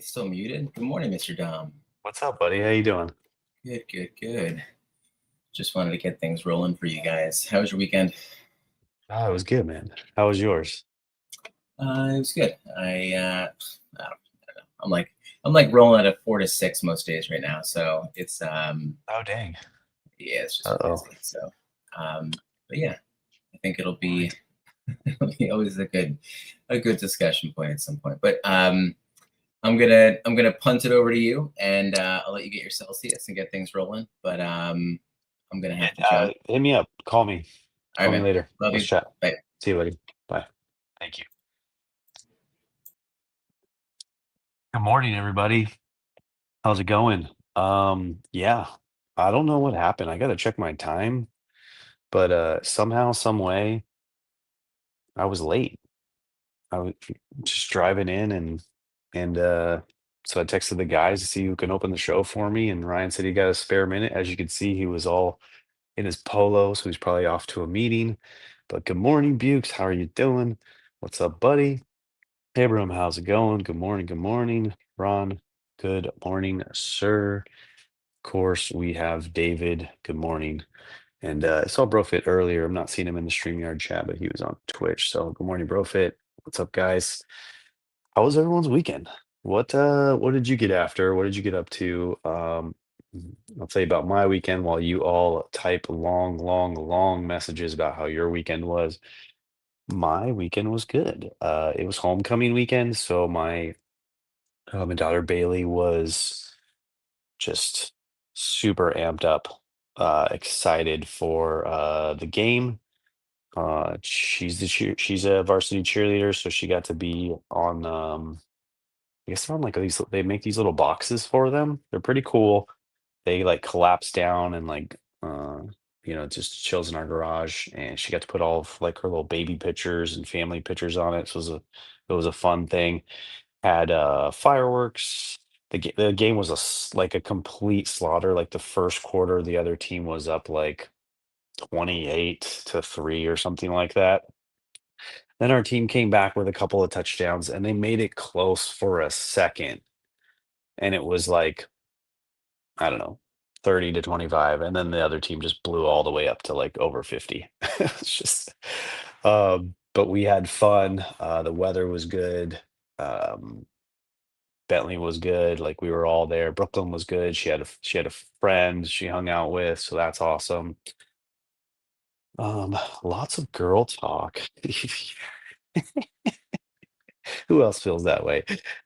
He's still muted. Good morning, Mr. Dom. What's up, buddy? How you doing? Good. Just wanted to get things rolling for you guys. How was your weekend? Oh, it was good, man. How was yours? It was good. I don't know. I'm like rolling at a 4 to 6 most days right now. So it's Oh, dang. yeah, it's just Uh-oh. busy. So but yeah, I think it'll be always a good discussion point at some point. But I'm gonna punt it over to you, and I'll let you get your Celsius and get things rolling. But I'm gonna have to jump. Hit me up. Call me. All Call right, me man. later. Love Let's you. chat. Bye. See you, buddy. Bye. Thank you. Good morning, everybody. How's it going? Yeah. I don't know what happened. I gotta check my time, but somehow, some way, I was late. I was just driving in and so I texted the guys to see who can open the show for me, and Ryan said he got a spare minute. As you can see, he was all in his polo, so he's probably off to a meeting. But good morning, Bukes. How are you doing? What's up, buddy? Abram, how's it going? Good morning. Good morning. Ron, good morning, sir. Of course, we have David. Good morning. And I saw Brofit earlier. I'm not seeing him in the StreamYard chat, but he was on Twitch. So good morning, Brofit. What's up, guys? How was everyone's weekend? What did you get after? What did you get up to? I'll tell you about my weekend while you all type long messages about how your weekend was. My weekend was good. It was homecoming weekend, so my daughter Bailey was just super amped up, excited for the game. She's a varsity cheerleader, so she got to be on I guess they're on like these they make these little boxes for them. They're pretty cool. They like collapse down and like it just chills in our garage, and she got to put all of like her little baby pictures and family pictures on it. So it was a fun thing. Had fireworks. The game was like a complete slaughter. Like the first quarter, the other team was up like 28-3 or something like that. Then our team came back with a couple of touchdowns, and they made it close for a second. And it was like, I don't know, 30-25. And then the other team just blew all the way up to like over 50. It's just, but we had fun. The weather was good. Um, Bentley was good. Like we were all there. Brooklyn was good. She had a friend she hung out with, so that's awesome. Lots of girl talk. Who else feels that way?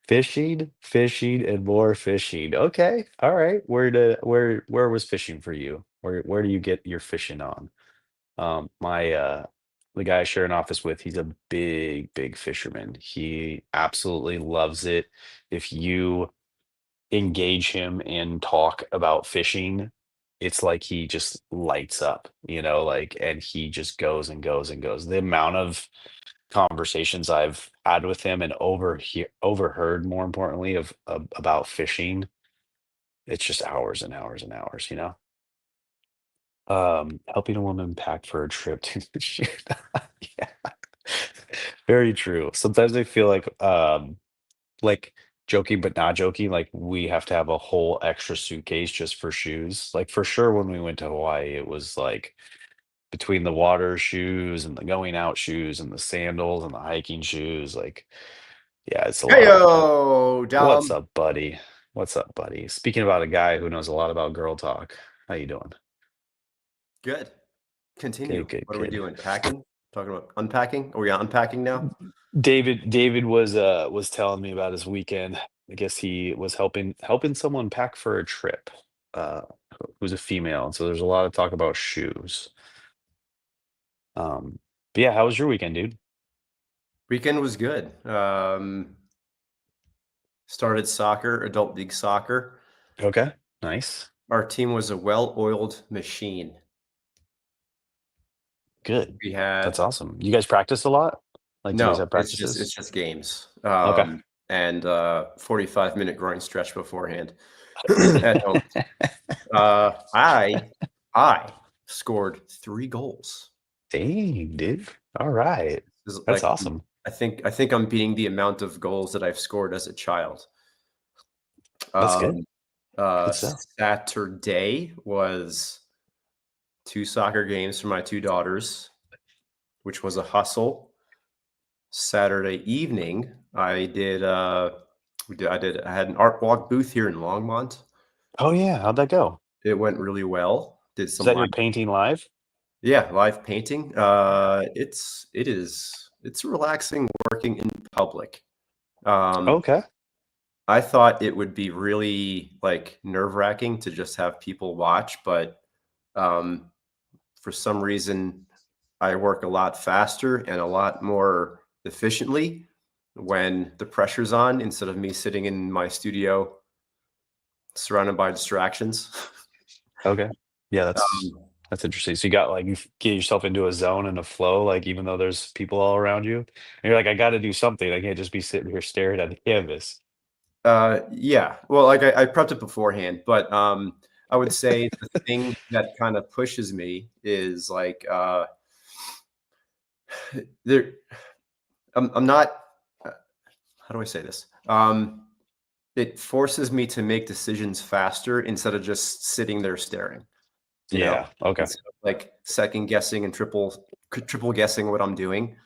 Fishing, and more fishing. Okay, all right. Where was fishing for you? Where do you get your fishing on? My the guy I share an office with, he's a big fisherman. He absolutely loves it. If you engage him and talk about fishing, it's like he just lights up, like, and he just goes and goes and goes. The amount of conversations I've had with him and overheard, more importantly, about fishing, it's just hours and hours and hours. Helping a woman pack for a trip to the shoot. Yeah, very true. Sometimes I feel like joking but not joking, like we have to have a whole extra suitcase just for shoes. Like for sure when we went to Hawaii, it was like between the water shoes and the going out shoes and the sandals and the hiking shoes, like, yeah, it's a lot. Heyo, What's Dom. up, buddy? What's up, buddy? Speaking about a guy who knows a lot about girl talk, how you doing? Good. Continue. What are we Good. doing? Packing? Talking about unpacking? Are we unpacking now? David was telling me about his weekend. I guess he was helping someone pack for a trip, uh, who's a female, and so there's a lot of talk about shoes. But yeah, how was your weekend, dude? Weekend was good. Started soccer, adult league soccer. Okay, nice. Our team was a well-oiled machine. Good. We had That's awesome. You guys practice a lot? Like, do you guys no, have practices? it's just games. Okay. And 45-minute groin stretch beforehand at home. I scored 3 goals. Dang, dude. All right. This is That's like awesome. I think I'm beating the amount of goals that I've scored as a child. That's good. Um, Good stuff. Saturday was 2 soccer games for my 2 daughters, which was a hustle. Saturday evening, I had an art walk booth here in Longmont. Oh yeah, how'd that go? It went really well. Did Is some that your live painting live? Yeah, live painting. It's relaxing working in public. Um, Okay. I thought it would be really, like, nerve-wracking to just have people watch, but, um, for some reason, I work a lot faster and a lot more efficiently when the pressure's on instead of me sitting in my studio surrounded by distractions. Okay. Yeah, Um, that's interesting. So you got like get yourself into a zone and a flow, like even though there's people all around you, and you're like, I got to do something. I can't just be sitting here staring at the canvas. yeah. Well, like I prepped it beforehand, but I would say the thing that kind of pushes me is like there. I'm not. uh, How do I say this? It forces me to make decisions faster instead of just sitting there staring. You know, Yeah. Okay. instead of like second guessing and triple guessing what I'm doing,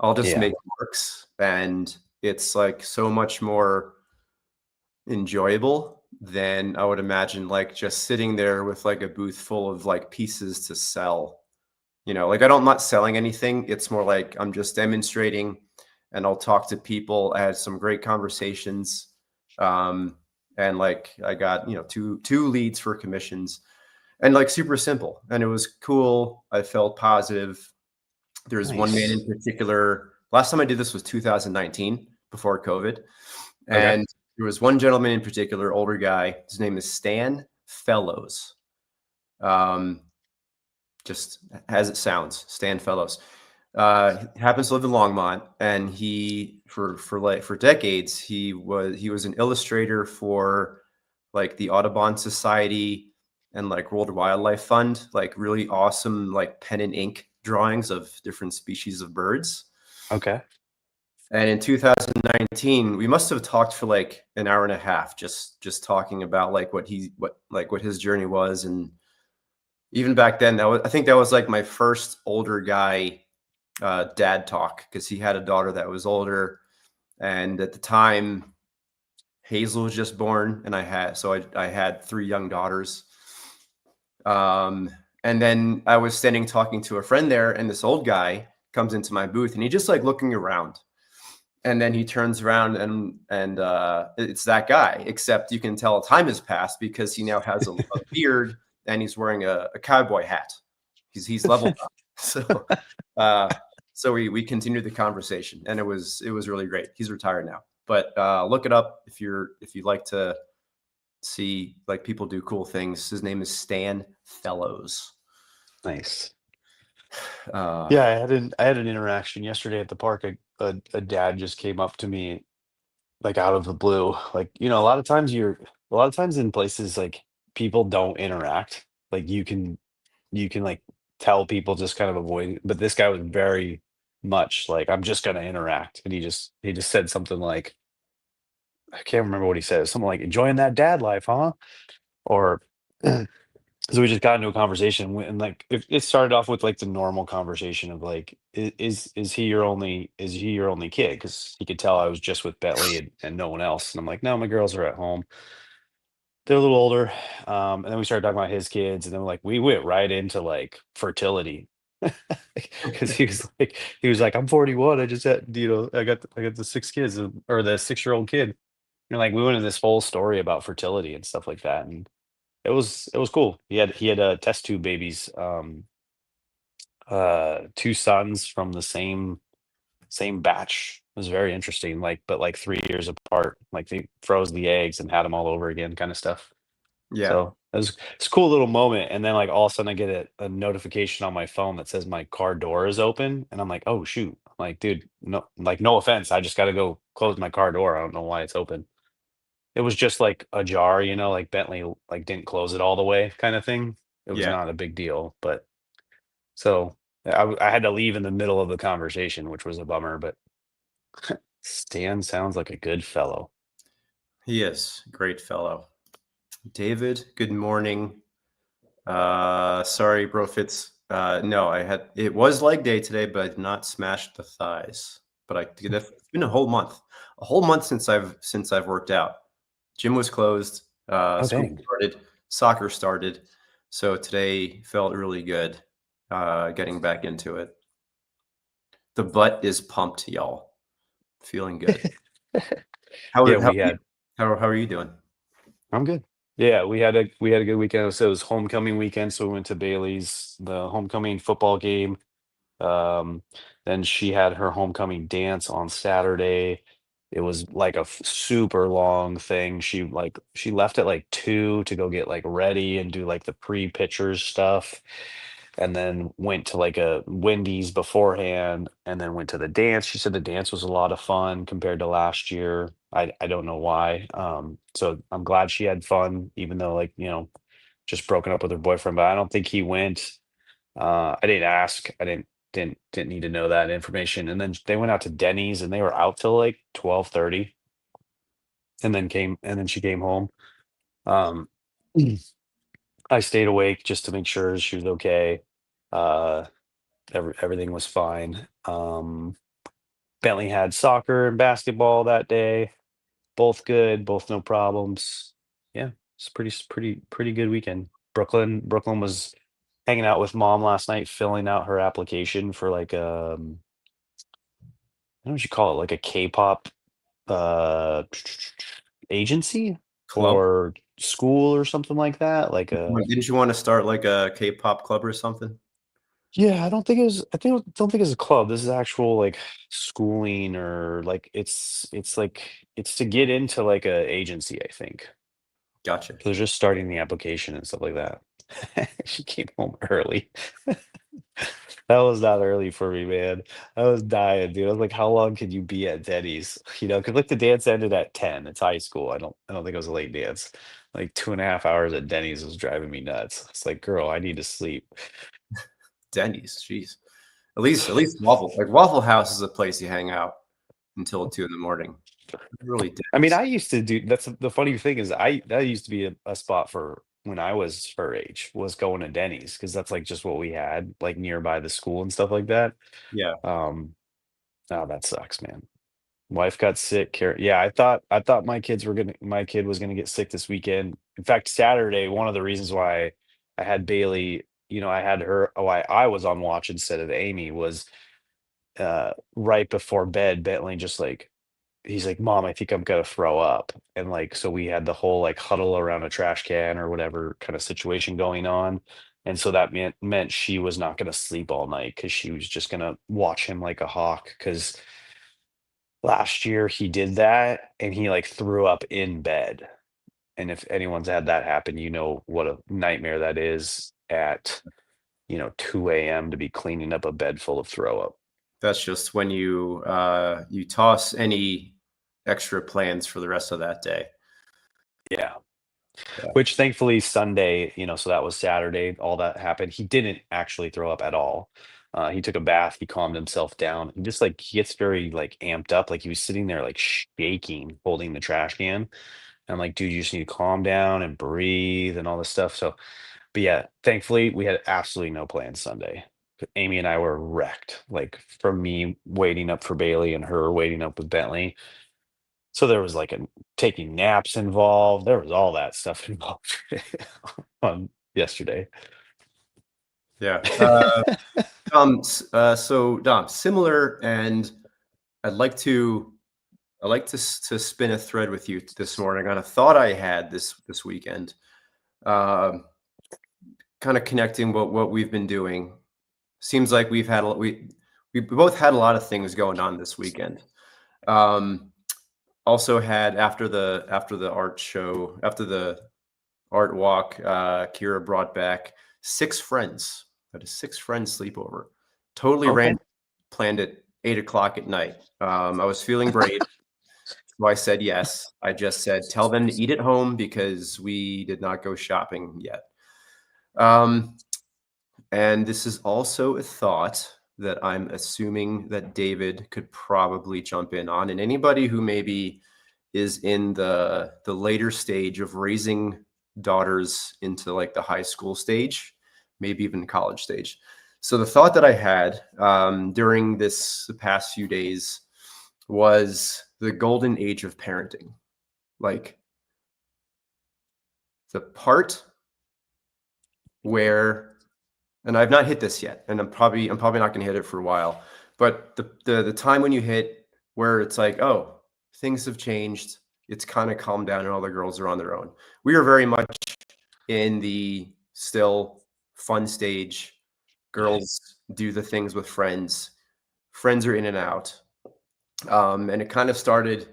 I'll just Yeah. make marks, and it's like so much more enjoyable than I would imagine, like, just sitting there with, like, a booth full of, like, pieces to sell, like, I'm not selling anything, it's more like I'm just demonstrating, and I'll talk to people. I had some great conversations, and, like, I got, 2 leads for commissions, and, like, super simple, and it was cool. I felt positive. There's one man in Nice. particular. Last time I did this was 2019, before COVID, Okay. and there was one gentleman in particular, older guy. His name is Stan Fellows. Um, just as it sounds, Stan Fellows. Happens to live in Longmont, and he for decades he was an illustrator for like the Audubon Society and like World Wildlife Fund, like really awesome like pen and ink drawings of different species of birds. Okay. And in 2019, we must have talked for like an hour and a half, just talking about like what his journey was. And even back then, I think that was like my first older guy dad talk, because he had a daughter that was older, and at the time Hazel was just born, and I had 3 young daughters. And then I was standing talking to a friend there, and this old guy comes into my booth, and he just like looking around. And then he turns around, and it's that guy, except you can tell time has passed because he now has a beard, and he's wearing a cowboy hat. He's leveled up. So uh, we continued the conversation, and it was really great. He's retired now, but look it up if you'd like to see like people do cool things. His name is Stan Fellows. Nice. Uh, Yeah, I had an interaction yesterday at the park. A dad just came up to me like out of the blue. Like, a lot of times in places like people don't interact. Like you can like tell people just kind of avoid, but this guy was very much like, I'm just gonna interact. And he just said something like, I can't remember what he said. Something like enjoying that dad life, huh? Or so we just got into a conversation and like it started off with like the normal conversation of like is he your only kid, because he could tell I was just with Bentley and no one else, and I'm like, no, my girls are at home, they're a little older. And then we started talking about his kids, and then like we went right into like fertility. Because he was like, I'm 41, I just had, I got the 6 kids, or the 6-year-old kid. And like we went into this whole story about fertility and stuff like that, and it was cool. He had test tube babies, 2 sons from the same batch. It was very interesting, like, but like 3 years apart. Like they froze the eggs and had them all over again, kind of stuff. yeah, So it's a cool little moment. And then like all of a sudden I get a notification on my phone that says my car door is open, and I'm like, oh shoot. I'm like, dude, no, like no offense, I just got to go close my car door. I don't know why it's open. It was just like ajar, like Bentley like didn't close it all the way kind of thing. It was yeah. not a big deal, but so I had to leave in the middle of the conversation, which was a bummer, but Stan sounds like a good fellow. He is great fellow. David, good morning. Sorry, bro. Fitz. No, it was leg day today, but I did not smash the thighs. But it's been a whole month since I've worked out. Gym was closed. Oh, School dang. started. Soccer started. So today felt really good. Getting back into it. The butt is pumped, y'all. Feeling good. How Yeah, how we had. how are you doing? I'm good. Yeah, we had a good weekend. So it was homecoming weekend, so we went to Bailey's, the homecoming football game. Um, then she had her homecoming dance on Saturday. It was like a super long thing. She left at like 2 to go get like ready and do like the pre-pictures stuff, and then went to like a Wendy's beforehand, and then went to the dance. She said the dance was a lot of fun compared to last year. I don't know why. So I'm glad she had fun, even though, like, just broken up with her boyfriend, but I don't think he went. I didn't ask. I didn't need to know that information. And then they went out to Denny's and they were out till like 12:30, and then she came home. Um, I stayed awake just to make sure she was okay. Uh, everything was fine. Bentley had soccer and basketball that day. Both good, both no problems. Yeah, it's pretty good weekend. Brooklyn was hanging out with mom last night, filling out her application for like I don't know what you call it, like a K-pop uh agency Club? or school or something like that. Like a Didn't you want to start like a K-pop club or something? Yeah, I don't think it was don't think it's a club. This is actual like schooling, or like it's to get into like a agency, I think. Gotcha. They're just starting the application and stuff like that. She came home early. That was not early for me, man. I was dying, dude. I was like, how long could you be at Denny's? Because like the dance ended at 10. It's high school. I don't think it was a late dance. Like 2.5 hours at Denny's was driving me nuts. It's like, girl, I need to sleep. Denny's, jeez. At least Waffle House is a place you hang out until 2 in the morning. Really I mean, Denny's. I used to do that's the funny thing is that used to be a spot for when I was her age, was going to Denny's, because that's like just what we had like nearby the school and stuff like that. Yeah. Um, oh, that sucks, man. Wife got sick. Yeah, I thought my kid was gonna get sick this weekend. In fact, Saturday, one of the reasons why I had Bailey, I had her, why I was on watch instead of Amy, was right before bed, Bentley just like he's like, "Mom, I think I'm gonna throw up." And like, so we had the whole like huddle around a trash can or whatever kind of situation going on. And so that meant she was not gonna sleep all night because she was just gonna watch him like a hawk. Because last year he did that and he like threw up in bed. And if anyone's had that happen, you know what a nightmare that is at 2 a.m. to be cleaning up a bed full of throw up. That's just when you toss any extra plans for the rest of that day. Yeah. Yeah. Which thankfully Sunday, so that was Saturday, all that happened. He didn't actually throw up at all. He took a bath, he calmed himself down. And just like he gets very like amped up, like he was sitting there like shaking, holding the trash can. I'm like, dude, you just need to calm down and breathe and all this stuff. So, but yeah, thankfully we had absolutely no plans Sunday. Amy and I were wrecked, like from me waiting up for Bailey and her waiting up with Bentley. So there was like taking naps involved. There was all that stuff involved on yesterday. Yeah. So Dom, similar, and I'd like to spin a thread with you this morning on a thought I had this weekend. Um, Kind of connecting what we've been doing. Seems like we both had a lot of things going on this weekend. Um, Also had after the art show, after the art walk, Kira brought back 6 friends. Had a 6 friends sleepover. Totally Okay. random. Planned at 8 o'clock at night. I was feeling brave, so I said yes. I just said, tell them to eat at home because we did not go shopping yet. And this is also a thought that I'm assuming that David could probably jump in on, and anybody who maybe is in the later stage of raising daughters into like the high school stage, maybe even college stage. So the thought that I had during the past few days was the golden age of parenting, like the part where, and I've not hit this yet, and I'm probably not going to hit it for a while, but the time when you hit where it's like, oh, things have changed, it's kind of calmed down, and all the girls are on their own. We are very much in the still fun stage. Girls do the things with friends. Friends are in and out. And it kind of started,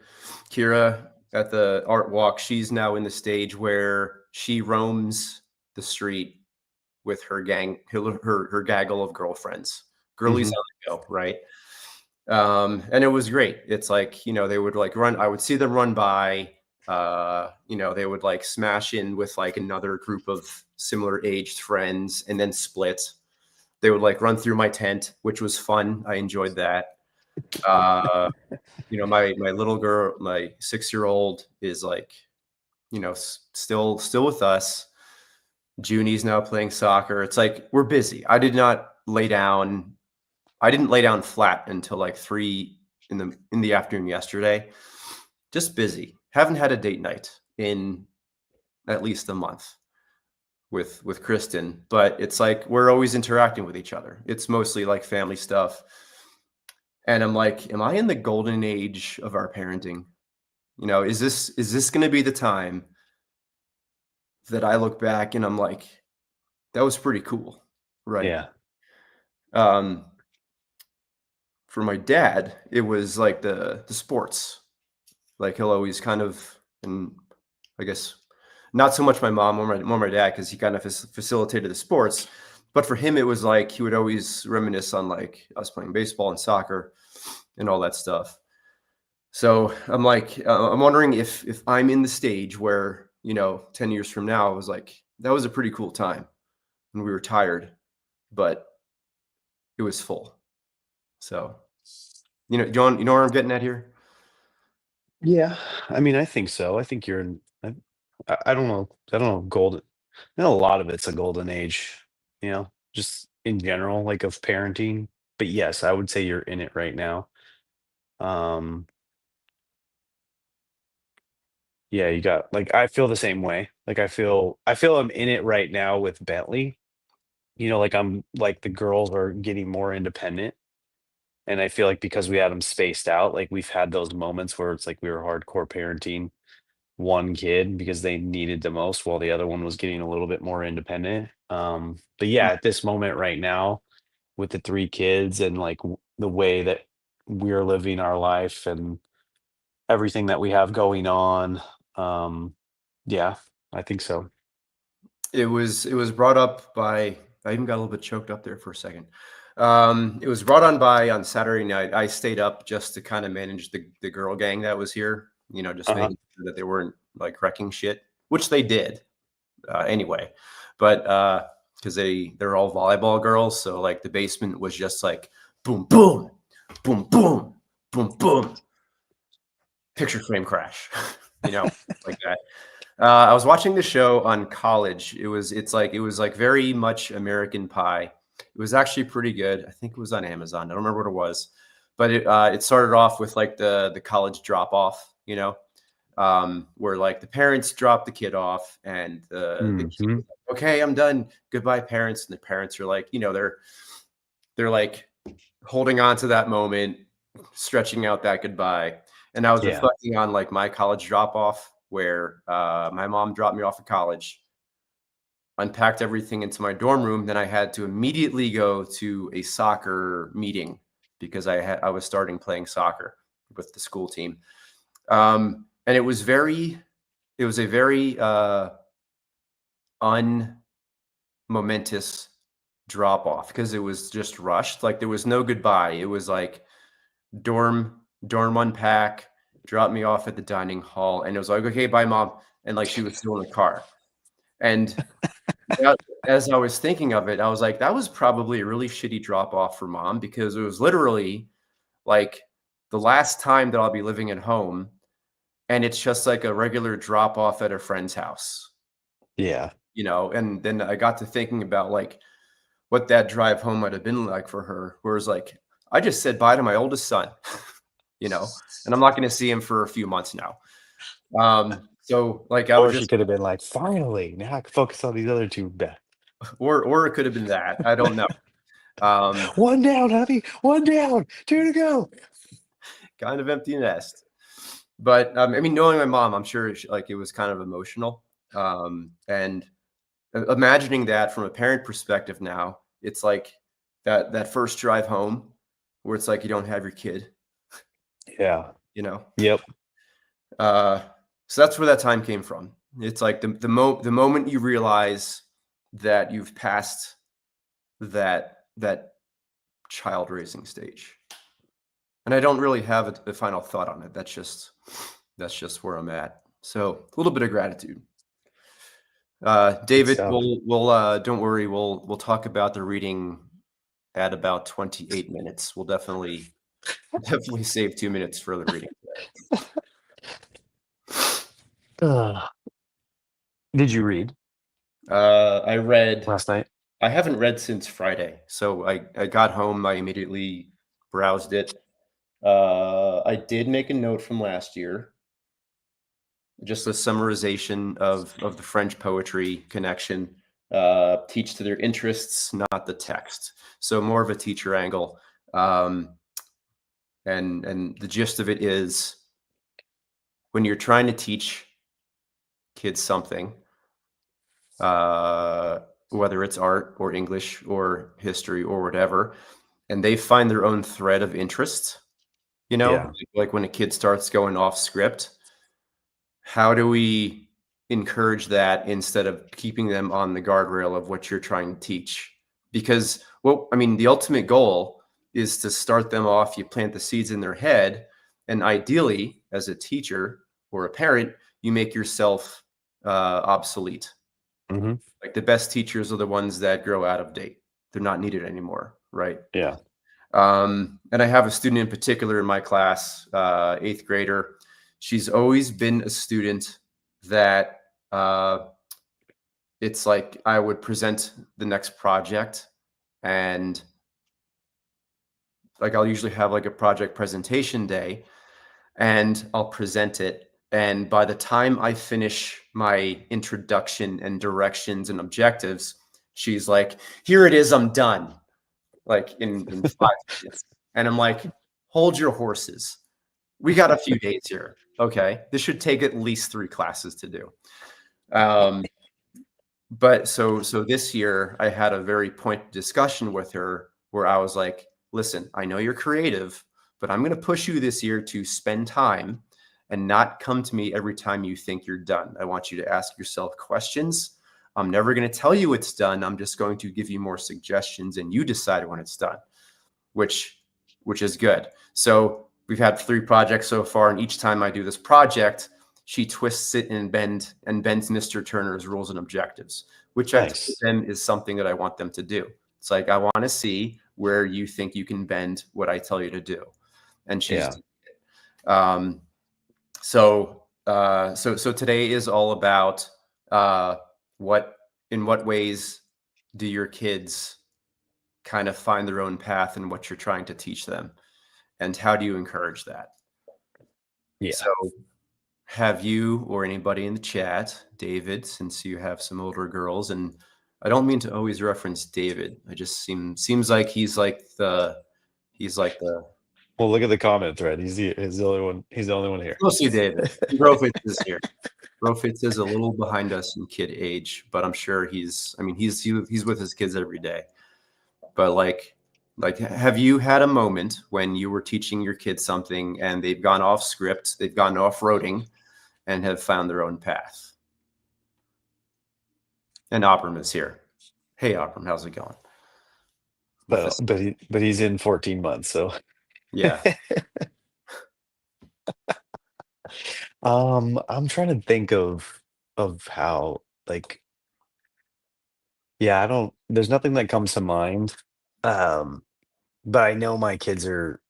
Kira at the art walk, she's now in the stage where she roams the street with her gang, her gaggle of girlfriends, girlies on the go, right? And it was great. It's like, they would like run, I would see them run by, they would like smash in with like another group of similar aged friends and then split. They would like run through my tent, which was fun. I enjoyed that. My little girl, my 6-year-old is like, still with us. Junie's now playing soccer. It's like, we're busy. I didn't lay down flat until like 3 in the afternoon yesterday. Just busy. Haven't had a date night in at least a month with Kristen, but it's like we're always interacting with each other. It's mostly like family stuff. And I'm like, am I in the golden age of our parenting? Is this going to be the time that I look back and I'm like, that was pretty cool, right? Yeah. For my dad, it was like the sports. Like he'll always kind of, and I guess not so much my mom or my dad, because he kind of facilitated the sports. But for him, it was like he would always reminisce on like us playing baseball and soccer and all that stuff. So I'm like, I'm wondering if I'm in the stage where, 10 years from now, I was like, that was a pretty cool time when we were tired, but it was full. So, John, you know where I'm getting at here? Yeah. I mean, I think so. I think you're in, I don't know. I don't know. Golden. I know a lot of it's a golden age, just in general, like of parenting. But yes, I would say you're in it right now. Um, yeah, you got like I feel the same way. Like I feel I'm in it right now with Bentley. Like I'm like the girls are getting more independent. And I feel like because we had them spaced out, like we've had those moments where it's like we were hardcore parenting one kid because they needed the most while the other one was getting a little bit more independent. But yeah, at this moment right now, with the 3 kids and like the way that we're living our life and everything that we have going on, yeah, I think so. It was brought up by, I even got a little bit choked up there for a second. It was brought on Saturday night. I stayed up just to kind of manage the girl gang that was here, just making sure that they weren't like wrecking shit, which they did anyway. But because they're all volleyball girls, so like the basement was just like boom, boom, boom, boom, boom, boom, picture frame crash, like that. I was watching the show on college. It was like very much American Pie. It was actually pretty good. I think it was on Amazon. I don't remember what it was, but it started off with like the college drop off, where like the parents drop the kid off and the kid was like, okay, I'm done. Goodbye, parents. And the parents are like, they're like holding on to that moment, stretching out that goodbye. And I was reflecting on like my college drop off where my mom dropped me off at college, unpacked everything into my dorm room. Then I had to immediately go to a soccer meeting because I was starting playing soccer with the school team. And it was a very unmomentous drop off because it was just rushed. Like there was no goodbye. It was like dorm unpack, drop me off at the dining hall, and it was like, okay, bye, mom. And like she was still in the car. And as I was thinking of it, I was like, that was probably a really shitty drop off for mom because it was literally like the last time that I'll be living at home and it's just like a regular drop off at a friend's house, Yeah. you know. And then I got to thinking about like what that drive home might have been like for her. Whereas like I just said bye to my oldest son, you know, and I'm not going to see him for a few months now. So like I Or was she just, could have been like, finally, now I can focus on these other two. or it could have been that. I don't know. One down, honey. One down. Two to go. Kind of empty nest. But I mean, knowing my mom, I'm sure like it was kind of emotional. And imagining that from a parent perspective now, it's like that first drive home where it's like you don't have your kid, Yeah. you know. Yep. So that's where that time came from. It's like the moment you realize that you've passed that child raising stage. And I don't really have a final thought on it. That's just where I'm at. So a little bit of gratitude. David, stuff. we'll don't worry, we'll talk about the reading at about 28 minutes. We'll definitely save 2 minutes for the reading. Did you read I read. last night? I haven't read since Friday. So I got home, I immediately browsed it. I did make a note from last year, just a summarization of the French poetry connection. Teach to their interests, not the text. So more of a teacher angle. And the gist of it is when you're trying to teach kids something, whether it's art or English or history or whatever, and they find their own thread of interest, you know, Yeah. like when a kid starts going off script, how do we encourage that instead of keeping them on the guardrail of what you're trying to teach? Because, well, I mean, the ultimate goal is to start them off, you plant the seeds in their head, and ideally, as a teacher or a parent, you make yourself obsolete. Mm-hmm. Like the best teachers are the ones that grow out of date. They're not needed anymore, right? Yeah. And I have a student in particular in my class, 8th grader. She's always been a student that it's like I would present the next project, and like I'll usually have like a project presentation day, and I'll present it. And by the time I finish my introduction and directions and objectives, she's like, "Here it is, I'm done." Like in 5 minutes. And I'm like, hold your horses. We got a few days here. Okay. This should take at least 3 classes to do. But so this year I had a very pointed discussion with her where I was like, listen, I know you're creative, but I'm going to push you this year to spend time and not come to me every time you think you're done. I want you to ask yourself questions. I'm never going to tell you it's done. I'm just going to give you more suggestions and you decide when it's done, which is good. So we've had 3 projects so far. And each time I do this project, she twists it and bends Mr. Turner's rules and objectives, which I Nice. told them is something that I want them to do. It's like, I want to see where you think you can bend what I tell you to do. And she's so today is all about in what ways do your kids kind of find their own path in what you're trying to teach them, and how do you encourage that? Yeah. So have you or anybody in the chat, David, since you have some older girls, and I don't mean to always reference David. I just seems like he's like the Well, look at the comment thread. He's the only one. He's the only one here. mostly David. Rofitz is here. Rofitz is a little behind us in kid age, but I'm sure he's with his kids every day. But like, have you had a moment when you were teaching your kids something and they've gone off script, they've gone off-roading, and have found their own path? And Abram is here. Hey, Abram, how's it going? But he's in 14 months, so Yeah. I'm trying to think of how, like, yeah, there's nothing that comes to mind. But I know my kids are,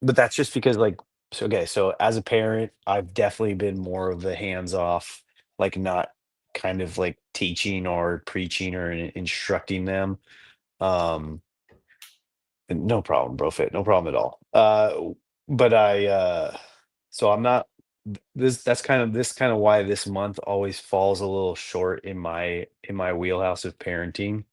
but that's just because, like, So as a parent, I've definitely been more of the hands off, like not kind of like teaching or preaching or instructing them. Um, no problem, bro. Fit, no problem at all. But so I'm not this kind of why this month always falls a little short in my wheelhouse of parenting.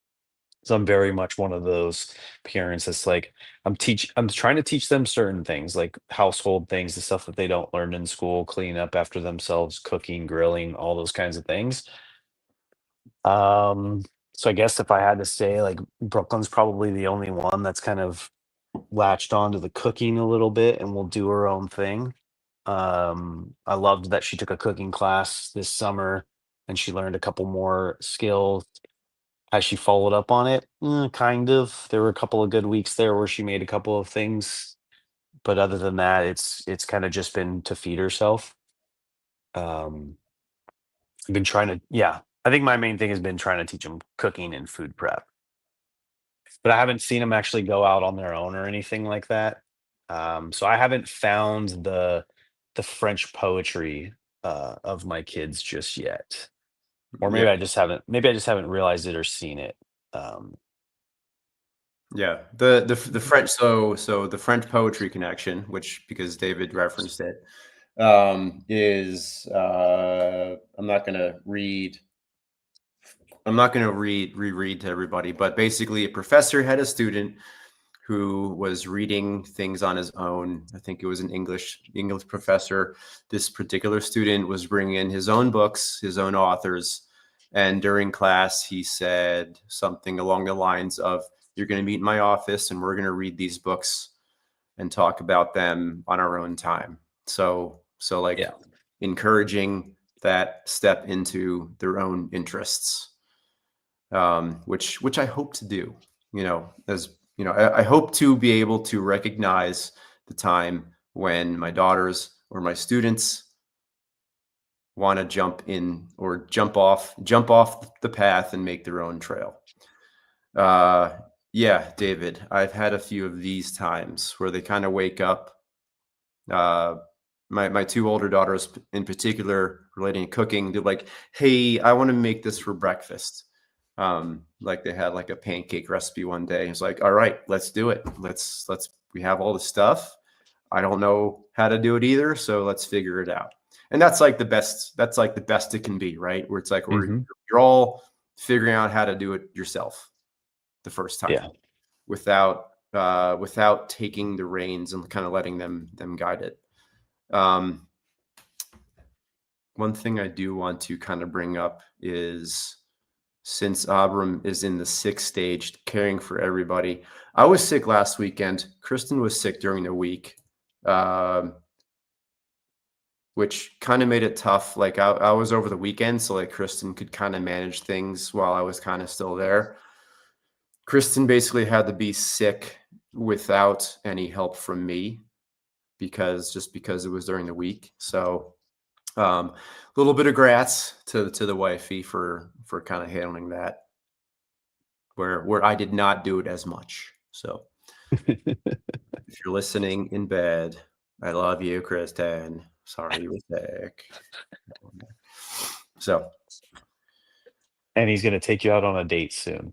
So I'm very much one of those parents that's like I'm trying to teach them certain things like household things, the stuff that they don't learn in school, cleaning up after themselves, cooking, grilling, all those kinds of things. Um, so I guess if I had to say, like, Brooklyn's probably the only one that's kind of latched on to the cooking a little bit and will do her own thing. I loved that she took a cooking class this summer and she learned a couple more skills. Has she followed up on it? Kind of. There were a couple of good weeks there where she made a couple of things, but other than that, it's kind of just been to feed herself. Um, I've been trying to, yeah. I think my main thing has been trying to teach them cooking and food prep, but I haven't seen them actually go out on their own or anything like that. So I haven't found the French poetry of my kids just yet, or Yeah. maybe I just haven't realized it or seen it. Um, Yeah, the French so the French poetry connection, which because David referenced it, is I'm not gonna reread to everybody, but basically a professor had a student who was reading things on his own. I think it was an English professor. This particular student was bringing in his own books, his own authors, and during class he said something along the lines of, "You're going to meet in my office, and we're going to read these books and talk about them on our own time." So like yeah. encouraging that step into their own interests, which I hope to do. As you know, I hope to be able to recognize the time when my daughters or my students want to jump in or jump off the path and make their own trail. Yeah, David, I've had a few of these times where they kind of wake up. Uh, my two older daughters in particular, relating to cooking, they're like, "Hey, I want to make this for breakfast." Like they had like a pancake recipe one day. It's like, "All right, let's do it. We have all the stuff. I don't know how to do it either, so let's figure it out." And that's like the best. That's like the best it can be, right? Where it's like Mhm. you're all figuring out how to do it yourself the first time Yeah. without taking the reins and kind of letting them guide it. Um, One thing I do want to kind of bring up is, since Abram is in the sick stage, caring for everybody. I was sick last weekend. Kristen was sick during the week, um, which kind of made it tough. Like I was over the weekend, so like Kristen could kind of manage things while I was kind of still there. Kristen basically had to be sick without any help from me because it was during the week. So a little bit of grats to the wifey for kind of handling that, where I did not do it as much. So if you're listening in bed, I love you, Kristen. Sorry you were sick. So, And he's gonna take you out on a date soon.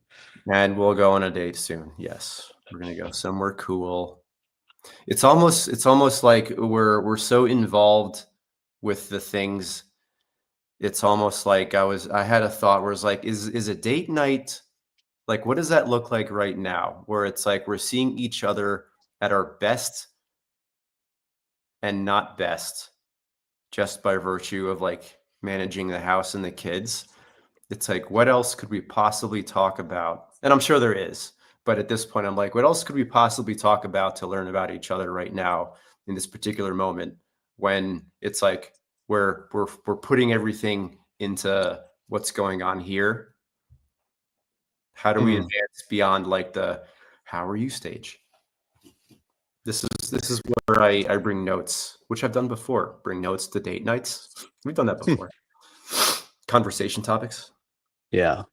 and we'll go on a date soon. Yes, we're gonna go somewhere cool. It's almost like we're so involved with the things. It's almost like I had a thought where it's like, is a date night, like, what does that look like right now? Where it's like we're seeing each other at our best and not best just by virtue of like managing the house and the kids. It's like, what else could we possibly talk about? And I'm sure there is, but at this point, I'm like, what else could we possibly talk about to learn about each other right now in this particular moment, when it's like we're putting everything into what's going on here. How do we Mm. advance beyond like the "how are you" stage? This is where I bring notes, which I've done before. Bring notes to date nights. We've done that before. Conversation topics. Yeah.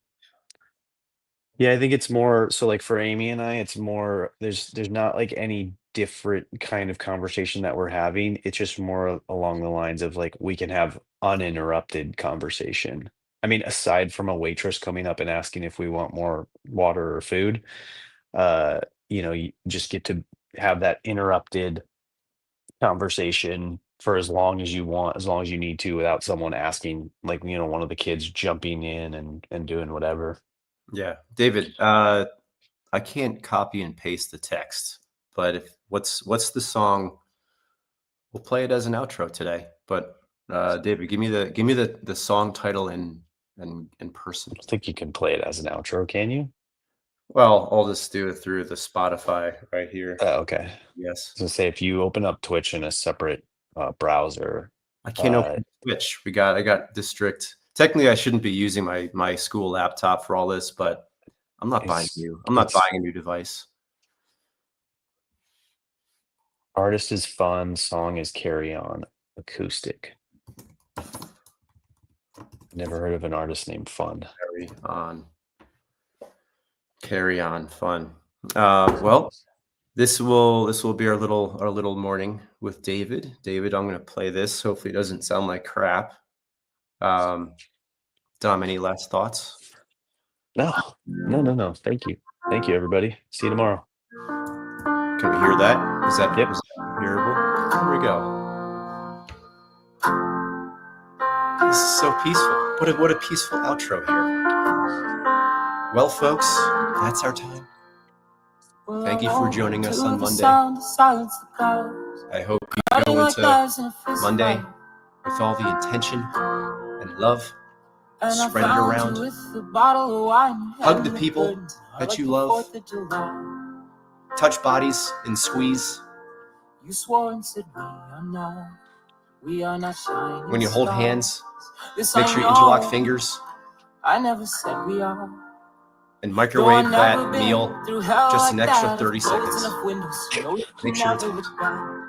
Yeah, I think it's more so like for Amy and I, it's more there's not like any different kind of conversation that we're having. It's just more along the lines of like we can have uninterrupted conversation. I mean, aside from a waitress coming up and asking if we want more water or food, uh, you just get to have that interrupted conversation for as long as you want, as long as you need to, without someone asking, like, one of the kids jumping in and doing whatever. Yeah, David. I can't copy and paste the text, but what's the song? We'll play it as an outro today. But David, give me the song title in person. I don't think you can play it as an outro, can you? Well, I'll just do it through the Spotify right here. Oh, okay. Yes. I was gonna say if you open up Twitch in a separate browser, I can't open Twitch. I got District. Technically, I shouldn't be using my school laptop for all this, but I'm not buying a new device. Artist is Fun, song is Carry On, acoustic. Never heard of an artist named Fun. Carry on, fun. Well, this will be our little morning with David. David, I'm gonna play this. Hopefully, it doesn't sound like crap. Dom, any last thoughts? No. Thank you, everybody. See you tomorrow. Can we hear that? Is that Yep. is that hearable? Here we go. This is so peaceful. What a peaceful outro here. Well, folks, that's our time. Thank you for joining us on Monday. I hope you go into Monday with all the intention and love. Spread it around. Hug the people that you love. Touch bodies and squeeze. When you hold hands, make sure you interlock fingers. I never said we are. And microwave that meal just an extra 30 seconds. Make sure it's hot.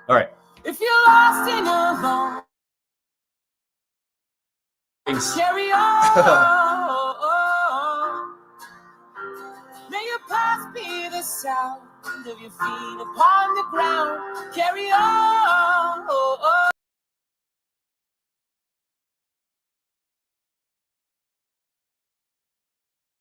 All right. If you're lost and alone, carry on. May your path be the sound of your feet upon the ground. Carry on.